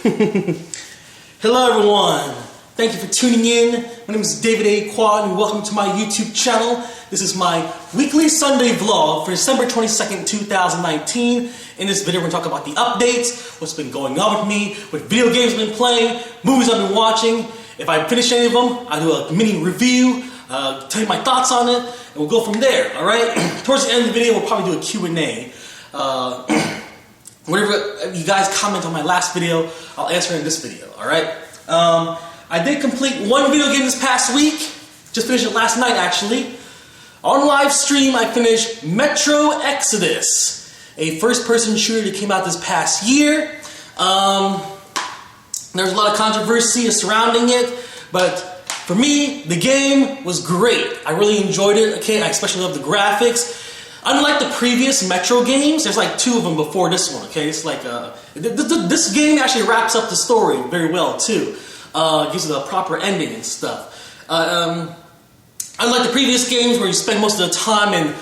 Hello everyone, thank you for tuning in. My name is David A. Quad and welcome to my YouTube channel. This is my weekly Sunday vlog for December 22nd, 2019. In this video we're going to talk about the updates, what's been going on with me, what video games I've been playing, movies I've been watching. If I finish any of them, I'll do a mini review, tell you my thoughts on it, and we'll go from there, alright? Towards the end of the video we'll probably do a Q&A. Whatever you guys comment on my last video, I'll answer in this video, alright? I did complete one video game this past week. Just finished it last night, actually. On live stream, I finished Metro Exodus, a first-person shooter that came out this past year. There's a lot of controversy surrounding it, but for me, the game was great. I really enjoyed it, okay? I especially love the graphics. Unlike the previous Metro games, there's like two of them before this one, okay? It's like, this game actually wraps up the story very well, too. Gives it a proper ending and stuff. Unlike the previous games where you spend most of the time in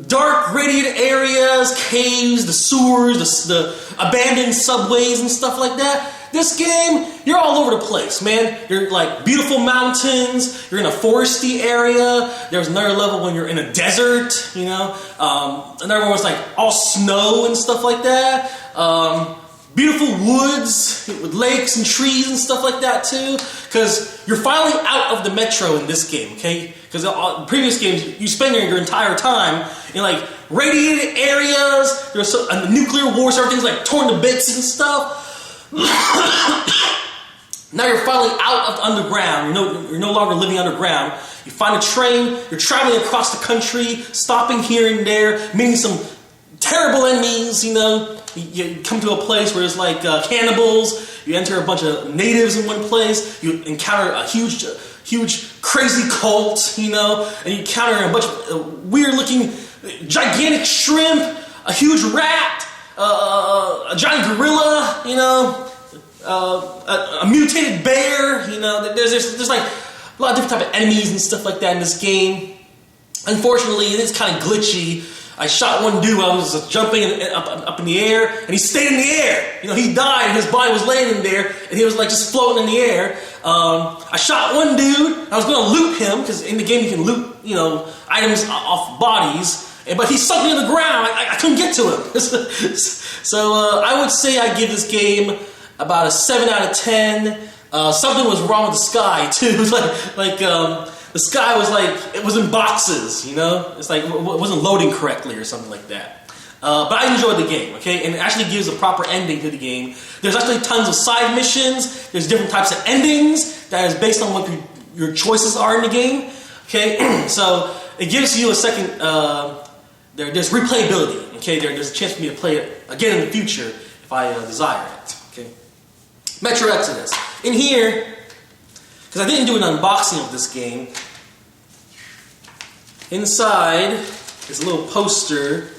dark, radiated areas, caves, the sewers, the abandoned subways and stuff like that, this game, you're all over the place, man. You're like beautiful mountains, you're in a foresty area, there's another level when you're in a desert, you know. Another one was like all snow and stuff like that. Beautiful woods with lakes and trees and stuff like that too. Because you're finally out of the metro in this game, okay? Because in previous games, you spend your entire time in like radiated areas, there's a nuclear war, so everything's like torn to bits and stuff. Now you're finally out of the underground. You're no longer living underground. You find a train, you're traveling across the country, stopping here and there, meeting some terrible enemies, you know. You come to a place where there's like cannibals, you enter a bunch of natives in one place, you encounter a huge crazy cult, you know, and you encounter a bunch of weird looking gigantic shrimp, a huge rat, a giant gorilla, you know, a mutated bear, you know. There's like a lot of different type of enemies and stuff like that in this game. Unfortunately, it is kind of glitchy. I shot one dude while I was jumping up in the air, and he stayed in the air. You know, he died, and his body was laying in there, and he was like just floating in the air. I shot one dude. I was going to loot him, because in the game you can loot, you know, items off bodies. But he sunk me in the ground. I couldn't get to him. So I would say I give this game about a 7 out of 10. Something was wrong with the sky too. It was like the sky was like, it was in boxes, you know? It's like it wasn't loading correctly or something like that. But I enjoyed the game, okay? And it actually gives a proper ending to the game. There's actually tons of side missions. There's different types of endings that is based on what your choices are in the game, okay? So it gives you a second. There's replayability, okay? There's a chance for me to play it again in the future if I desire it, okay? Metro Exodus. In here, because I didn't do an unboxing of this game, inside is a little poster.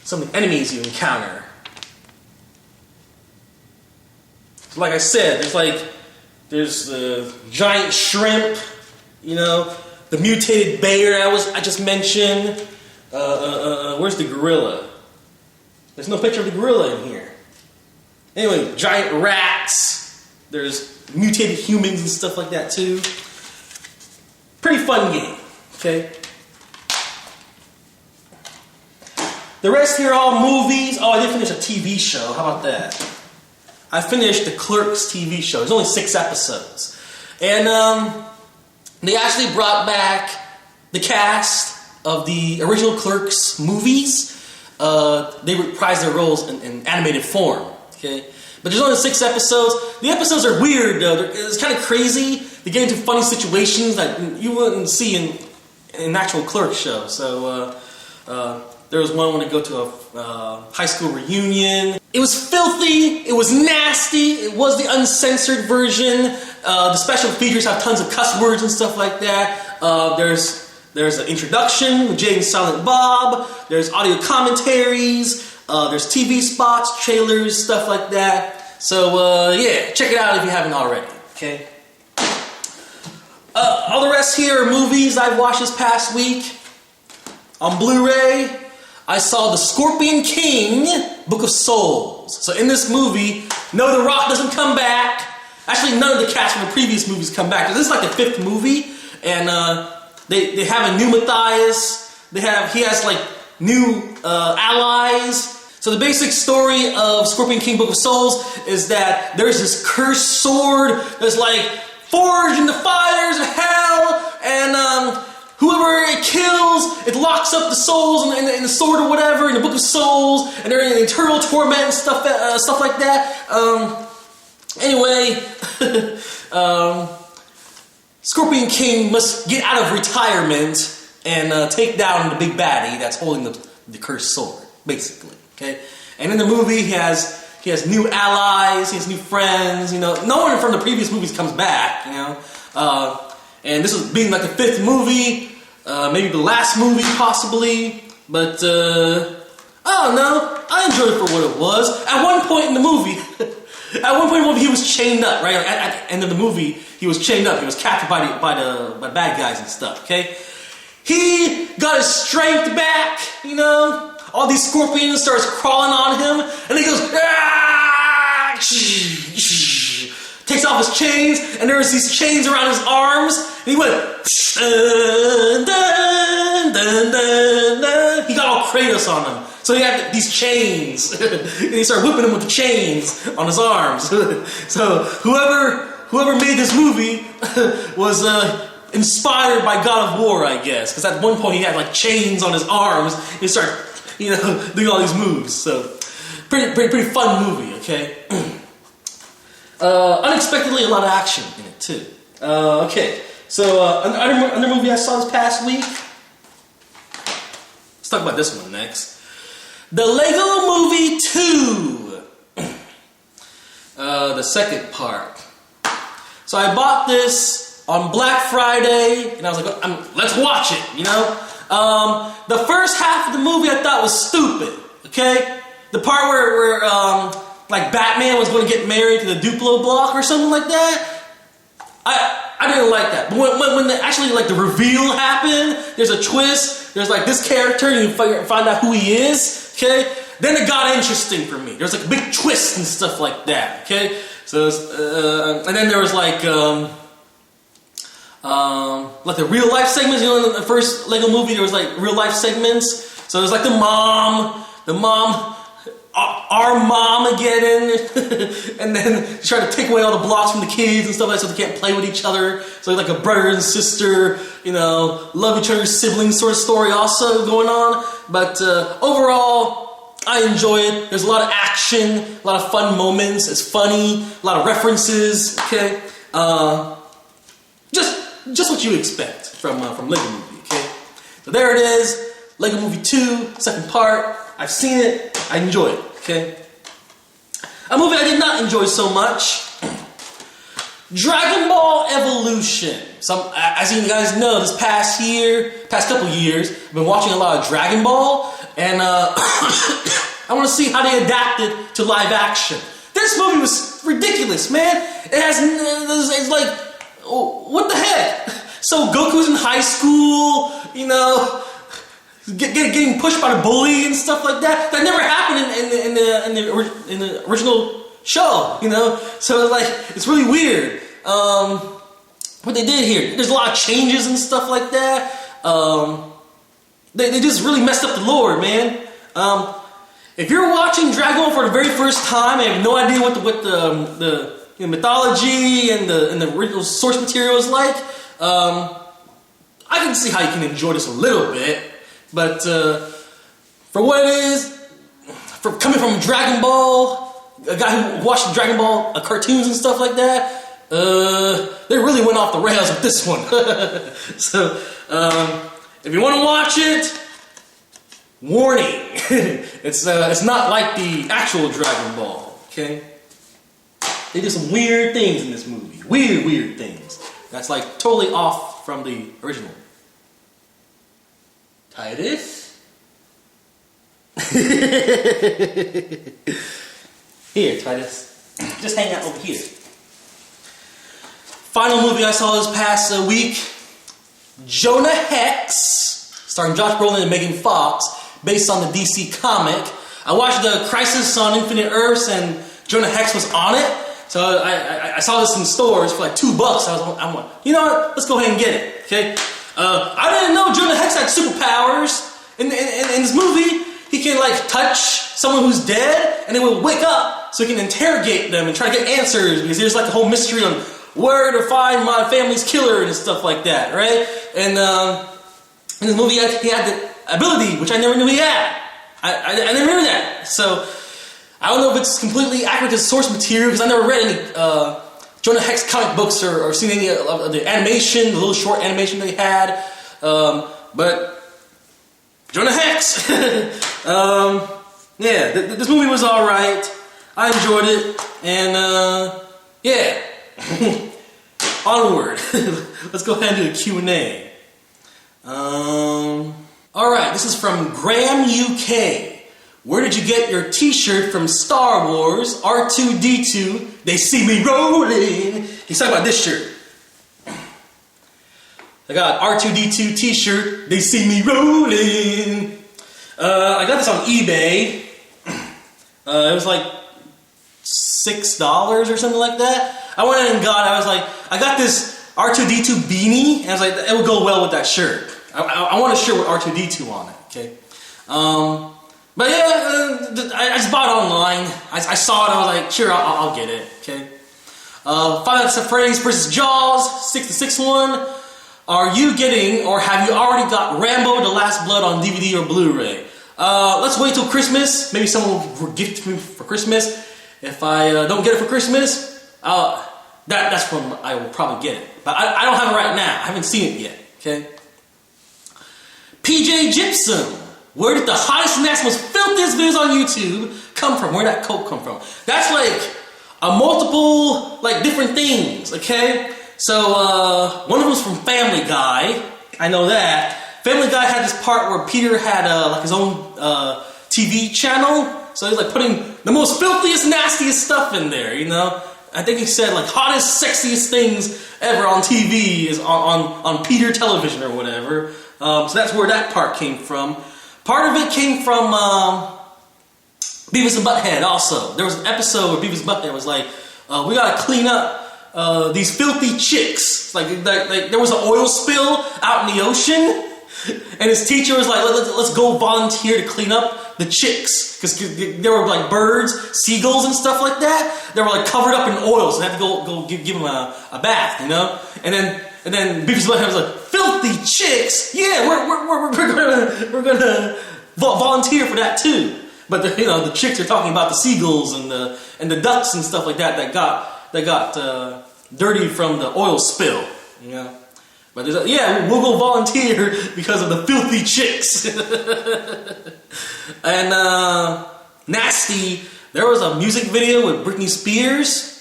Some of the enemies you encounter. So like I said, there's the giant shrimp, you know, the mutated bear I just mentioned. Where's the gorilla? There's no picture of the gorilla in here. Anyway, giant rats. There's mutated humans and stuff like that too. Pretty fun game, okay? The rest here are all movies. Oh, I did finish a TV show. How about that? I finished the Clerks TV show. There's only 6 episodes. And they actually brought back the cast of the original Clerks movies. They reprised their roles in animated form. Okay? But there's only 6 episodes. The episodes are weird though. It's kind of crazy. They get into funny situations that you wouldn't see in an actual Clerks show. So there was one when they go to a high school reunion. It was filthy. It was nasty. It was the uncensored version. The special features have tons of cuss words and stuff like that. There's an introduction with Jay and Silent Bob. There's audio commentaries. There's TV spots, trailers, stuff like that. So yeah, check it out if you haven't already. Okay. All the rest here are movies I've watched this past week on Blu-ray. I saw The Scorpion King, Book of Souls. So in this movie, no, The Rock doesn't come back. Actually, none of the cast from the previous movies come back. This is like the 5th movie, and they have a new Matthias. He has like new allies. So the basic story of Scorpion King, Book of Souls is that there's this cursed sword that's like forged in the fires of hell, and whoever it kills, it locks up the souls in the sword or whatever, in the Book of Souls, and they're in eternal torment and stuff like that. Anyway, Scorpion King must get out of retirement and take down the big baddie that's holding the cursed sword, basically. Okay, and in the movie he has new allies, he has new friends. You know, no one from the previous movies comes back. You know, and this is being like the 5th movie, maybe the last movie possibly. But I don't know. I enjoyed it for what it was. At one point in the movie, he was chained up. Right at the end of the movie, he was chained up. He was captured by bad guys and stuff. Okay, he got his strength back. You know. All these scorpions starts crawling on him, and he goes, ah! Takes off his chains, and there was these chains around his arms, and he went, dun, dun, dun, dun, dun. He got all Kratos on him. So he had these chains, and he started whipping him with the chains on his arms. So whoever made this movie was inspired by God of War, I guess, because at one point he had like chains on his arms. He started, you know, doing all these moves. So, pretty fun movie, okay? Unexpectedly, a lot of action in it, too. Okay, so, another movie I saw this past week. Let's talk about this one next. The Lego Movie 2. The second part. So, I bought this on Black Friday, and I was like, let's watch it, you know? The first half of the movie I thought was stupid, okay? The part where like Batman was going to get married to the Duplo block or something like that, I didn't like that. But when actually like the reveal happened, there's a twist, there's like this character, and you find out who he is, okay? Then it got interesting for me. There's like a big twist and stuff like that, okay? So, and then there was like the real life segments. You know, in the first Lego movie, there was like real life segments. So there's like the mom, our mom again, and then try to take away all the blocks from the kids and stuff like that, so they can't play with each other. So like a brother and sister, you know, love each other's siblings sort of story also going on. But overall, I enjoy it. There's a lot of action, a lot of fun moments. It's funny, a lot of references. Okay, just what you expect from Lego Movie. Okay, so there it is, Lego Movie 2, second part. I've seen it. I enjoy it. Okay, a movie I did not enjoy so much. Dragonball Evolution. As you guys know, this past couple years, I've been watching a lot of Dragon Ball, and I want to see how they adapted to live action. This movie was ridiculous, man. It's like, what the heck? So Goku's in high school, you know, getting pushed by the bully and stuff like that. That never happened in the original show, you know. So it's really weird. What they did here, there's a lot of changes and stuff like that. They just really messed up the lore, man. If you're watching Dragon Ball for the very first time and have no idea what the mythology and the original source material is like, I can see how you can enjoy this a little bit. But for what it is, coming from Dragon Ball, a guy who watched Dragon Ball cartoons and stuff like that, they really went off the rails with this one. So, if you want to watch it, warning, it's not like the actual Dragon Ball. Okay, they did some weird things in this movie. Weird things. That's like totally off from the original. Titus? Here, Titus. Just hang out over here. Final movie I saw this past week, Jonah Hex, starring Josh Brolin and Megan Fox, based on the DC comic. I watched the Crisis on Infinite Earths, and Jonah Hex was on it. So I saw this in stores for like $2. I'm like, you know what? Let's go ahead and get it. Okay. I didn't know Jonah Hex had superpowers. In this movie, he can like touch someone who's dead, and they will wake up, so he can interrogate them and try to get answers, because there's like a whole mystery on where to find my family's killer and stuff like that, right? And in this movie, he had the ability, which I never knew he had. I never knew that. So I don't know if it's completely accurate to source material, because I never read any Jonah Hex comic books or seen any of the animation, the little short animation they had. But Jonah Hex. Yeah, this movie was alright. I enjoyed it. And yeah. Onward. Let's go ahead and do a Q&A. Alright, this is from Graham UK. Where did you get your t-shirt from Star Wars, R2-D2, they see me rolling? He's talking about this shirt. I got R2-D2 t-shirt, they see me rolling. I got this on eBay. It was like $6 or something like that. I went in and I got this R2-D2 beanie, and I was like, it would go well with that shirt. I want a shirt with R2-D2 on it, okay? But yeah, I just bought it online. I saw it, I was like, sure, I'll get it, okay? Five Nights at Freddy's vs. Jaws, 6 one. Are you getting, or have you already got Rambo: The Last Blood on DVD or Blu-ray? Let's wait till Christmas. Maybe someone will gift me for Christmas. If I don't get it for Christmas, that's when I will probably get it. But I don't have it right now. I haven't seen it yet, okay? PJ Gypsum. Where did the hottest, nastiest, filthiest videos on YouTube come from? Where did that quote come from? That's like a multiple, like different things, okay? So, one of them was from Family Guy. I know that. Family Guy had this part where Peter had like his own TV channel. So he's like putting the most filthiest, nastiest stuff in there, you know? I think he said like hottest, sexiest things ever on TV is on Peter television or whatever. So that's where that part came from. Part of it came from Beavis and Butthead also. There was an episode where Beavis and Butthead was like, we gotta clean up these filthy chicks. Like there was an oil spill out in the ocean, and his teacher was like, let's go volunteer to clean up the chicks, because there were like birds, seagulls, and stuff like that. They were like covered up in oil, so they had to go give them a bath, you know. And then Beavis and Butthead was like, filthy chicks, yeah, we're gonna volunteer for that too. But the chicks are talking about the seagulls and the ducks and stuff like that that got dirty from the oil spill, you know. But there's we'll go volunteer because of the filthy chicks. And nasty. There was a music video with Britney Spears.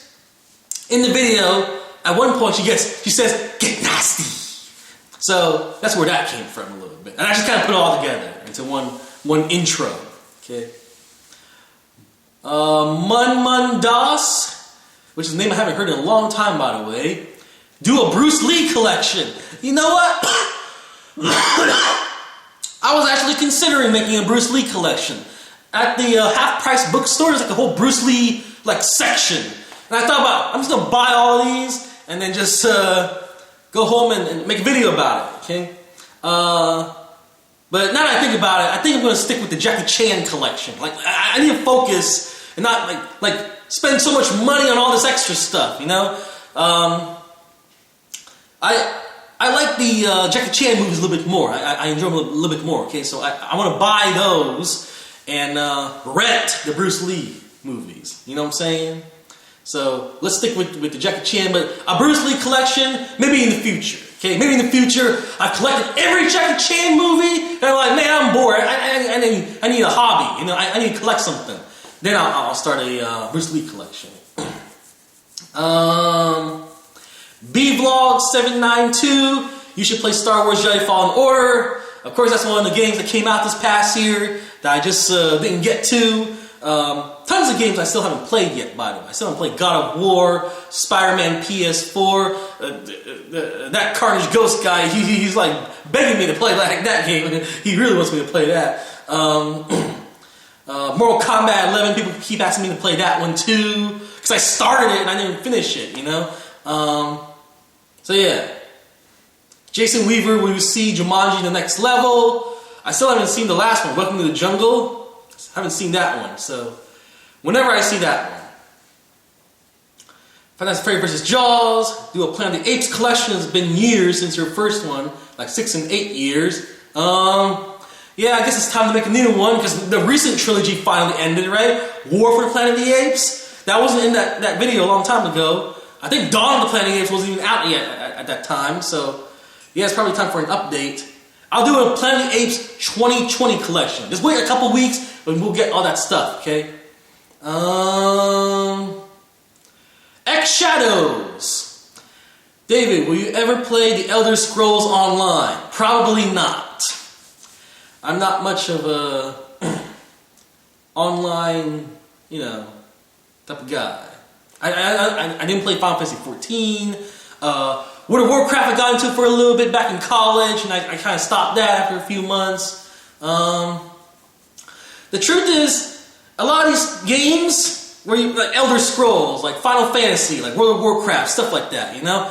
In the video, at one point she says, "Get nasty." So that's where that came from a little bit. And I just kind of put it all together into one intro. Okay. Mun Das, which is a name I haven't heard in a long time, by the way. Do a Bruce Lee collection. You know what? I was actually considering making a Bruce Lee collection. At the half-price bookstore, there's like a whole Bruce Lee section. And I thought I'm just gonna buy all these and then just go home and make a video about it. Okay. But now that I think about it, I think I'm gonna stick with the Jackie Chan collection. Like I need to focus and not like spend so much money on all this extra stuff. You know. I like the Jackie Chan movies a little bit more. I enjoy them a little bit more. Okay, so I want to buy those and rent the Bruce Lee movies. You know what I'm saying? So let's stick with the Jackie Chan, but a Bruce Lee collection maybe in the future. Okay, maybe in the future I've collected every Jackie Chan movie and I'm like, man, I'm bored. I need a hobby. You know, I need to collect something. Then I'll start a Bruce Lee collection. B-Vlog792, you should play Star Wars Jedi Fallen Order. Of course, that's one of the games that came out this past year that I just didn't get to. Tons of games I still haven't played yet, by the way. I still haven't played God of War, Spider-Man PS4. That Carnage Ghost guy, he's like begging me to play that game. He really wants me to play that. Mortal Kombat 11, people keep asking me to play that one too, because I started it and I didn't finish it, you know? So yeah. Jason Weaver, will you see Jumanji the next level? I still haven't seen the last one, Welcome to the Jungle. I haven't seen that one, so whenever I see that one. Five Nights at Freddy's vs. Jaws, do a Planet of the Apes collection. It's been years since your first one, like 6 and 8 years. Yeah, I guess it's time to make a new one, because the recent trilogy finally ended, right? War for the Planet of the Apes. That wasn't in that video a long time ago. I think Dawn of the Planet of the Apes wasn't even out yet at that time, so yeah, it's probably time for an update. I'll do a Planet of the Apes 2020 collection. Just wait a couple weeks and we'll get all that stuff, okay? X Shadows. David, will you ever play The Elder Scrolls Online? Probably not. I'm not much of a online, you know, type of guy. I didn't play Final Fantasy 14. World of Warcraft I got into for a little bit back in college, and I kind of stopped that after a few months. The truth is, a lot of these games, where you, like Elder Scrolls, like Final Fantasy, like World of Warcraft, stuff like that, you know?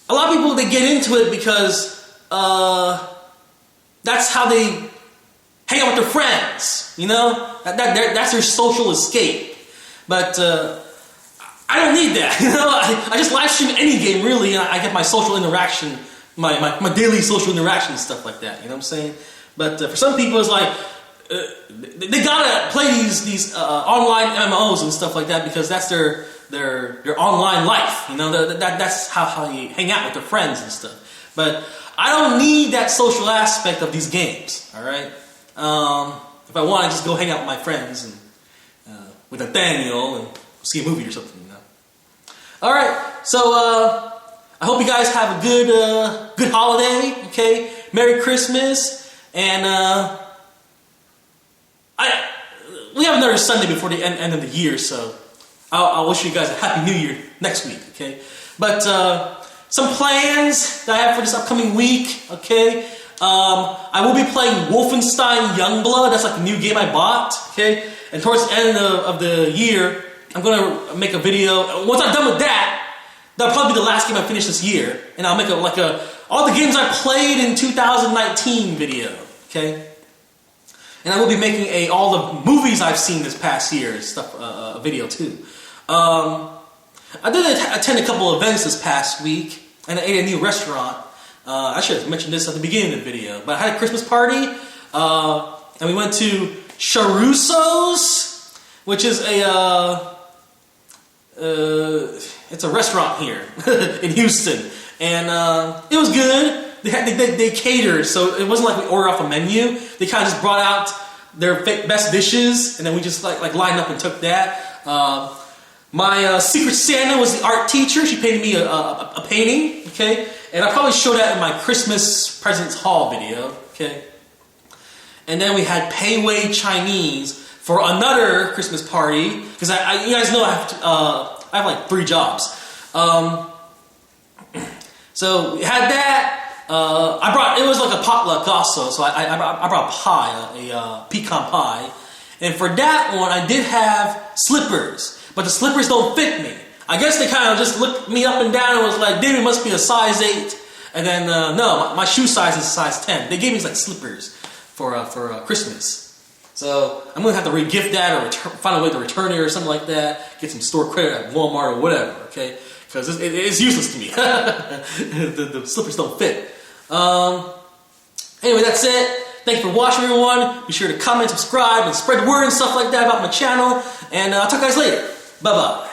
A lot of people, they get into it because that's how they hang out with their friends, you know? That's their social escape. But I don't need that, you know? I just live stream any game, really, and I get my social interaction, my daily social interaction and stuff like that, you know what I'm saying? But for some people, it's like, they gotta play these online MMOs and stuff like that, because that's their online life, you know? That's how you hang out with their friends and stuff. But I don't need that social aspect of these games, alright? If I want, I just go hang out with my friends and with Nathaniel and see a movie or something, you know? Alright, so I hope you guys have a good holiday, okay? Merry Christmas, and we have another Sunday before the end of the year, so I'll wish you guys a Happy New Year next week, okay? But some plans that I have for this upcoming week, okay? I will be playing Wolfenstein Youngblood. That's like the new game I bought, okay? And towards the end of the year, I'm gonna make a video. Once I'm done with that, that'll probably be the last game I finish this year, and I'll make all the games I played in 2019 video, okay? And I will be making all the movies I've seen this past year stuff a video too. I did attend a couple events this past week, and I ate at a new restaurant. I should have mentioned this at the beginning of the video, but I had a Christmas party, and we went to Charuso's, which is it's a restaurant here in Houston, and it was good. They catered, so it wasn't like we ordered off a menu. They kind of just brought out their best dishes, and then we just like lined up and took that. My Secret Santa was the art teacher. She painted me a painting, okay? And I probably showed that in my Christmas presents haul video, okay? And then we had Pei Wei Chinese for another Christmas party, because you guys know I have like 3 jobs. So we had that. It was like a potluck also, so I brought a pie, a pecan pie. And for that one, I did have slippers, but the slippers don't fit me. I guess they kind of just looked me up and down and was like, David must be a size 8. And then, no, my shoe size is a size 10. They gave me like slippers for Christmas. So I'm going to have to re-gift that or find a way to return it or something like that. Get some store credit at Walmart or whatever, okay? Because it's useless to me. the slippers don't fit. Anyway, that's it. Thanks for watching, everyone. Be sure to comment, subscribe, and spread the word and stuff like that about my channel. And I'll talk to you guys later. Bye-bye.